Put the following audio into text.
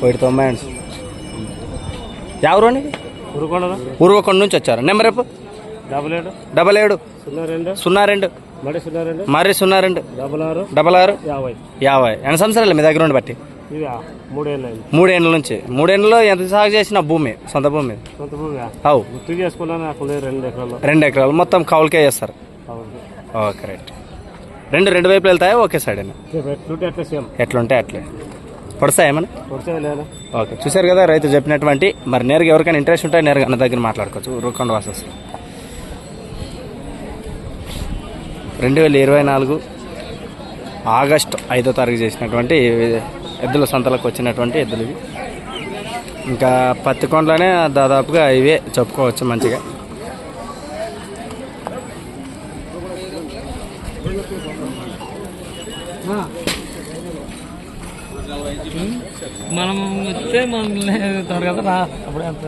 1.90 ఎవరు అని ఊరుకొండ నుంచి వచ్చారు. నెంబర్ రేపు 77 మరి 02 66 ఎన్ని సంవత్సరాలు మీ దగ్గర ఉండి బట్టి? 3 ఏళ్ళ నుంచి. 3 ఏళ్ళలో ఎంత సాగు చేసిన భూమి? సొంత భూమి అవు 2 ఎకరాలు మొత్తం కౌలుకే చేస్తారు. Okay right. రెండు వైపులు వెళ్తాయా ఒకే సైడ్ అయినా? ఎట్లుంటే అట్లే పొడస్తాయేమన్నా? ఓకే, చూసారు కదా రైతు చెప్పినటువంటి. మరి నేరుగా ఎవరికైనా ఇంట్రెస్ట్ ఉంటే నేరుగా అన్న దగ్గర మాట్లాడుకోవచ్చు. ఊరుకొండ వాసస్ 2024 ఆగస్టు 5వ తారీఖు చేసినటువంటి ఎద్దుల సంతలకు వచ్చినటువంటి ఎద్దులు ఇవి. ఇంకా పత్తికొండలోనే దాదాపుగా ఇవే చెప్పుకోవచ్చు మంచిగా. మనం వస్తే మనం కదా రా అప్పుడే అంత